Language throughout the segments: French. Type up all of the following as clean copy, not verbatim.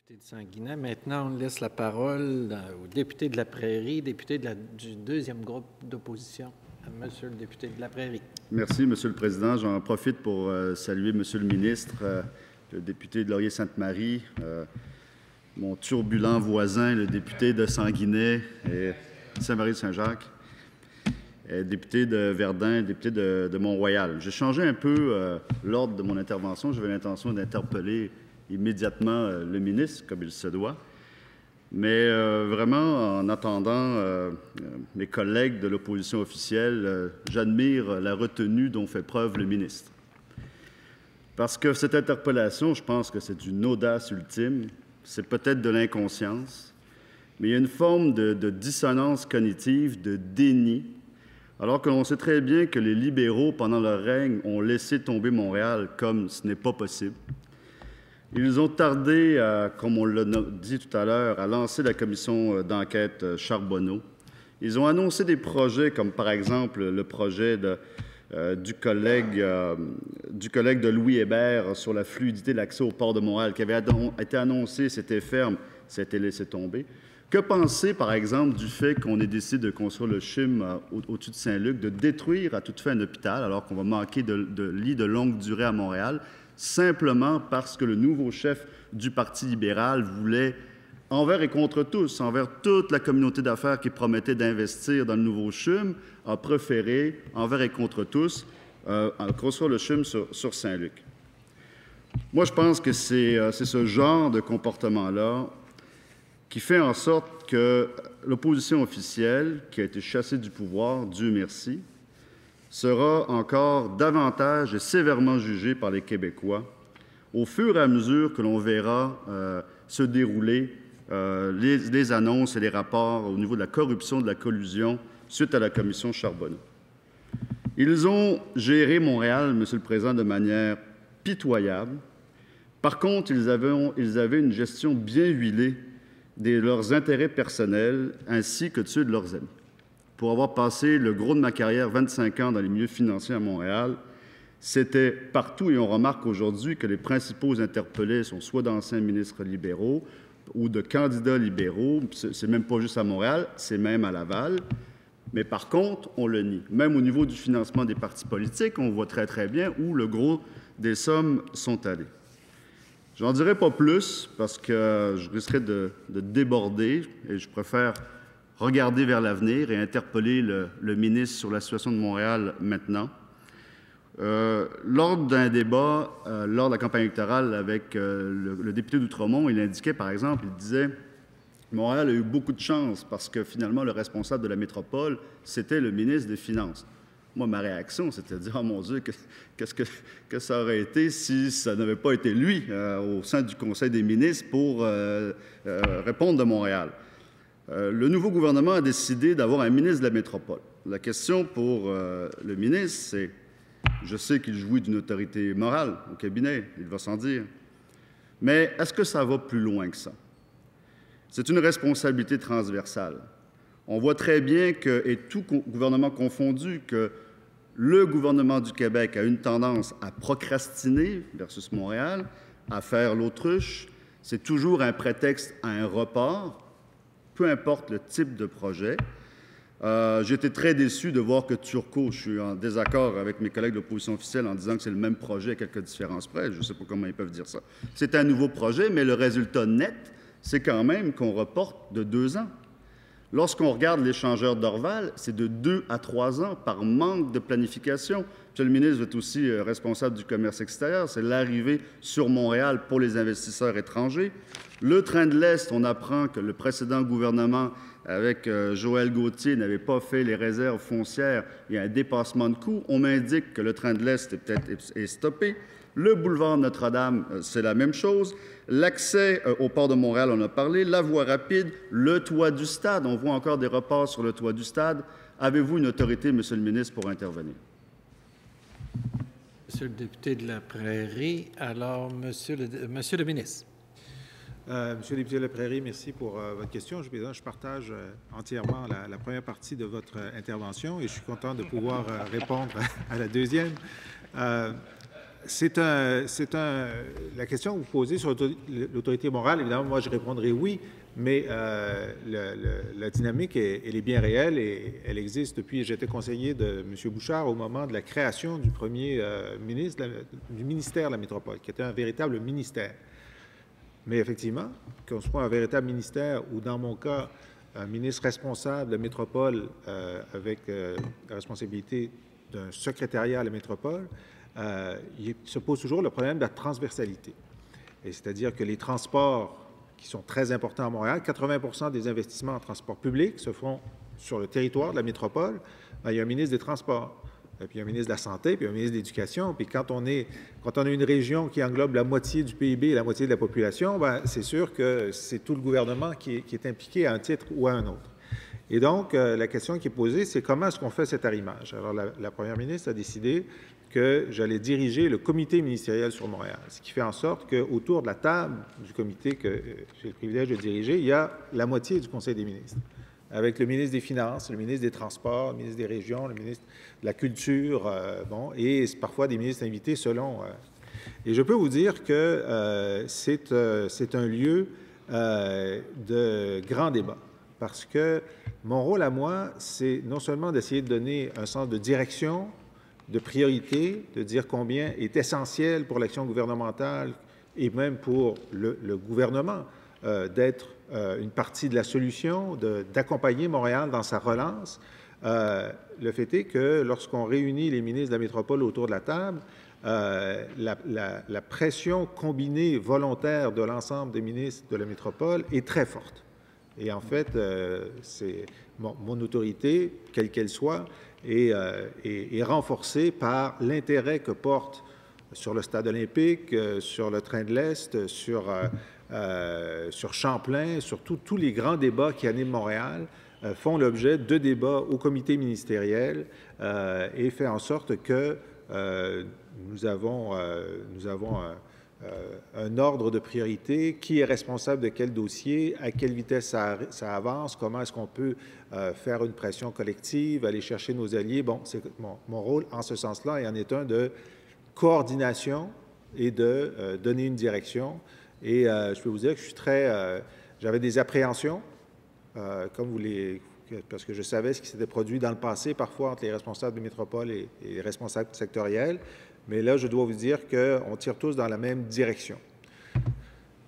Député de Sanguinet. Maintenant, on laisse la parole au député de la Prairie, député du deuxième groupe d'opposition, Monsieur le député de la Prairie. Merci, Monsieur le Président. J'en profite pour saluer Monsieur le ministre, le député de Laurier-Sainte-Marie, mon turbulent voisin, le député de Sanguinet et Saint-Marie-Saint-Jacques, député de Verdun, député de Mont-Royal. J'ai changé un peu l'ordre de mon intervention. J'avais l'intention d'interpeller immédiatement le ministre, comme il se doit. Mais vraiment, en attendant mes collègues de l'opposition officielle, j'admire la retenue dont fait preuve le ministre. Parce que cette interpellation, je pense que c'est d'une audace ultime, c'est peut-être de l'inconscience, mais il y a une forme de dissonance cognitive, de déni, alors que l'on sait très bien que les libéraux, pendant leur règne, ont laissé tomber Montréal comme ce n'est pas possible. Ils ont tardé, comme on l'a dit tout à l'heure, à lancer la commission d'enquête Charbonneau. Ils ont annoncé des projets comme, par exemple, le projet du collègue de Louis Hébert sur la fluidité de l'accès au port de Montréal, qui avait été annoncé, c'était ferme, ça a été laissé tomber. Que penser, par exemple, du fait qu'on ait décidé de construire le CHUM au-dessus de Saint-Luc, de détruire à toute fin un hôpital, alors qu'on va manquer de lits de longue durée à Montréal, simplement parce que le nouveau chef du Parti libéral voulait, envers et contre tous, envers toute la communauté d'affaires qui promettait d'investir dans le nouveau CHUM, a préféré, envers et contre tous, construire le CHUM sur Saint-Luc. Moi, je pense que c'est ce genre de comportement-là qui fait en sorte que l'opposition officielle, qui a été chassée du pouvoir, Dieu merci, sera encore davantage et sévèrement jugé par les Québécois au fur et à mesure que l'on verra se dérouler les annonces et les rapports au niveau de la corruption, de la collusion suite à la commission Charbonneau. Ils ont géré Montréal, Monsieur le Président, de manière pitoyable. Par contre, ils avaient une gestion bien huilée de leurs intérêts personnels ainsi que de ceux de leurs amis. Pour avoir passé le gros de ma carrière, 25 ans dans les milieux financiers à Montréal, c'était partout, et on remarque aujourd'hui que les principaux interpellés sont soit d'anciens ministres libéraux ou de candidats libéraux. C'est même pas juste à Montréal, c'est même à Laval. Mais par contre, on le nie. Même au niveau du financement des partis politiques, on voit très, très bien où le gros des sommes sont allées. J'en dirai pas plus parce que je risquerais de déborder et je préfère regarder vers l'avenir et interpeller le ministre sur la situation de Montréal maintenant. Lors d'un débat, lors de la campagne électorale avec le député d'Outremont, il indiquait, par exemple, il disait « Montréal a eu beaucoup de chance parce que finalement, le responsable de la métropole, c'était le ministre des Finances. » Moi, ma réaction, c'était de dire « Oh mon Dieu, qu'est-ce que ça aurait été si ça n'avait pas été lui au sein du Conseil des ministres pour répondre de Montréal. » Le nouveau gouvernement a décidé d'avoir un ministre de la métropole. La question pour le ministre, c'est, je sais qu'il jouit d'une autorité morale au cabinet, il va s'en dire, mais est-ce que ça va plus loin que ça? C'est une responsabilité transversale. On voit très bien que, et tout gouvernement confondu, que le gouvernement du Québec a une tendance à procrastiner versus Montréal, à faire l'autruche. C'est toujours un prétexte à un report, peu importe le type de projet. J'ai été très déçu de voir que Turcot, je suis en désaccord avec mes collègues de l'opposition officielle en disant que c'est le même projet à quelques différences près. Je ne sais pas comment ils peuvent dire ça. C'est un nouveau projet, mais le résultat net, c'est quand même qu'on reporte de 2 ans. Lorsqu'on regarde l'échangeur d'Orval, c'est de 2 à 3 ans par manque de planification. Monsieur le ministre, vous êtes aussi responsable du commerce extérieur. C'est l'arrivée sur Montréal pour les investisseurs étrangers. Le train de l'Est, on apprend que le précédent gouvernement, avec Joël Gauthier, n'avait pas fait les réserves foncières. Il y a un dépassement de coûts. On m'indique que le train de l'Est est stoppé. Le boulevard Notre-Dame, c'est la même chose. L'accès au port de Montréal, on a parlé. La voie rapide, le toit du stade. On voit encore des reports sur le toit du stade. Avez-vous une autorité, Monsieur le ministre, pour intervenir? Monsieur le député de la Prairie, alors, Monsieur le ministre. Monsieur le député de la Prairie, merci pour votre question. Je partage entièrement la première partie de votre intervention et je suis content de pouvoir répondre à la deuxième. La question que vous posez sur l'autorité morale, évidemment, moi, je répondrai oui, mais la dynamique, elle est bien réelle et elle existe depuis. J'étais conseiller de M. Bouchard au moment de la création du premier ministre du ministère de la Métropole, qui était un véritable ministère. Mais effectivement, qu'on soit un véritable ministère ou, dans mon cas, un ministre responsable de la métropole avec la responsabilité d'un secrétariat à la métropole, il se pose toujours le problème de la transversalité. Et c'est-à-dire que les transports qui sont très importants à Montréal, 80% des investissements en transport public se font sur le territoire de la métropole. Bien, il y a un ministre des Transports, puis un ministre de la Santé, puis un ministre de l'Éducation. Puis quand on a une région qui englobe la moitié du PIB et la moitié de la population, bien, c'est sûr que c'est tout le gouvernement qui est impliqué à un titre ou à un autre. Et donc, la question qui est posée, c'est comment est-ce qu'on fait cet arrimage? Alors, la première ministre a décidé que j'allais diriger le comité ministériel sur Montréal, ce qui fait en sorte qu'autour de la table du comité que j'ai le privilège de diriger, il y a la moitié du Conseil des ministres, avec le ministre des Finances, le ministre des Transports, le ministre des Régions, le ministre de la Culture, et parfois des ministres invités selon... Et je peux vous dire que c'est un lieu de grand débat, parce que mon rôle à moi, c'est non seulement d'essayer de donner un sens de direction, de priorité, de dire combien est essentiel pour l'action gouvernementale et même pour le gouvernement d'être une partie de la solution, d'accompagner Montréal dans sa relance. Le fait est que lorsqu'on réunit les ministres de la métropole autour de la table, la pression combinée volontaire de l'ensemble des ministres de la métropole est très forte. Et en fait, c'est mon autorité, quelle qu'elle soit, est renforcée par l'intérêt que porte sur le stade olympique, sur le train de l'Est, sur Champlain, sur tous les grands débats qui animent Montréal, font l'objet de débats au comité ministériel et fait en sorte que nous avons un ordre de priorité, qui est responsable de quel dossier, à quelle vitesse ça avance, comment est-ce qu'on peut faire une pression collective, aller chercher nos alliés. Bon, c'est mon rôle en ce sens-là et en est un de coordination et de donner une direction. Et je peux vous dire que je suis j'avais des appréhensions, parce que je savais ce qui s'était produit dans le passé, parfois entre les responsables de métropole et les responsables sectoriels. Mais là, je dois vous dire qu'on tire tous dans la même direction.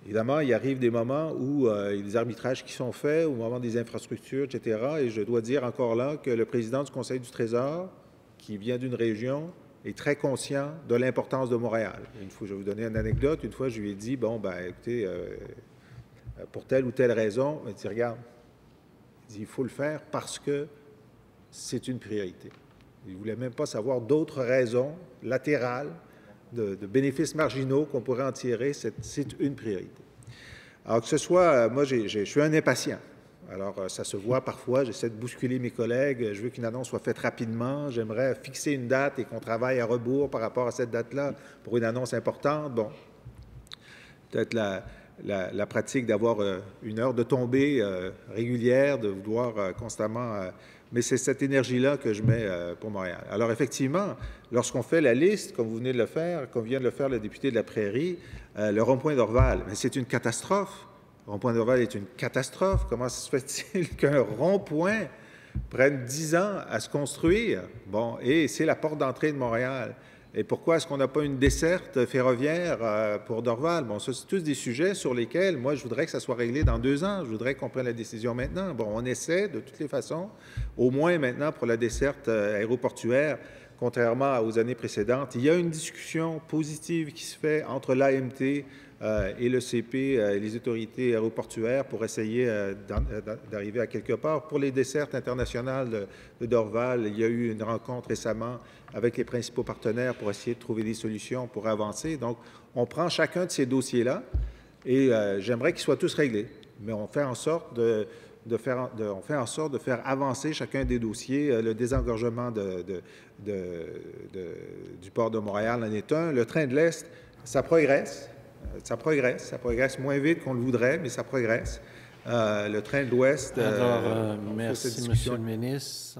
Évidemment, il arrive des moments où il y a des arbitrages qui sont faits, au moment des infrastructures, etc. Et je dois dire encore là que le président du Conseil du Trésor, qui vient d'une région, est très conscient de l'importance de Montréal. Une fois, je vais vous donner une anecdote. Une fois, je lui ai dit, bon, ben, écoutez, pour telle ou telle raison, il dit, regarde, il faut le faire parce que c'est une priorité. Il ne voulait même pas savoir d'autres raisons latérales de bénéfices marginaux qu'on pourrait en tirer. C'est une priorité. Alors que ce soit, moi, je suis un impatient. Alors, ça se voit parfois, j'essaie de bousculer mes collègues, je veux qu'une annonce soit faite rapidement, j'aimerais fixer une date et qu'on travaille à rebours par rapport à cette date-là pour une annonce importante. Bon, peut-être la pratique d'avoir une heure de tombée régulière, de vouloir constamment... mais c'est cette énergie-là que je mets pour Montréal. Alors, effectivement, lorsqu'on fait la liste, comme vous venez de le faire, comme vient de le faire le député de la Prairie, le rond-point d'Orval, c'est une catastrophe. Le rond-point d'Orval est une catastrophe. Comment se fait-il qu'un rond-point prenne 10 ans à se construire? Bon, et c'est la porte d'entrée de Montréal. Et pourquoi est-ce qu'on n'a pas une desserte ferroviaire pour Dorval? Bon, ça, c'est tous des sujets sur lesquels, moi, je voudrais que ça soit réglé dans 2 ans. Je voudrais qu'on prenne la décision maintenant. Bon, on essaie de toutes les façons, au moins maintenant pour la desserte aéroportuaire, contrairement aux années précédentes. Il y a une discussion positive qui se fait entre l'AMT et le CP et les autorités aéroportuaires pour essayer d'arriver à quelque part. Pour les dessertes internationales de Dorval, il y a eu une rencontre récemment avec les principaux partenaires pour essayer de trouver des solutions pour avancer. Donc, on prend chacun de ces dossiers-là et j'aimerais qu'ils soient tous réglés. Mais on fait en sorte de faire avancer chacun des dossiers. Le désengorgement du port de Montréal en est un. Le train de l'Est, ça progresse. Ça progresse moins vite qu'on le voudrait, mais ça progresse. Le train de l'Ouest... Alors, merci, Monsieur le ministre.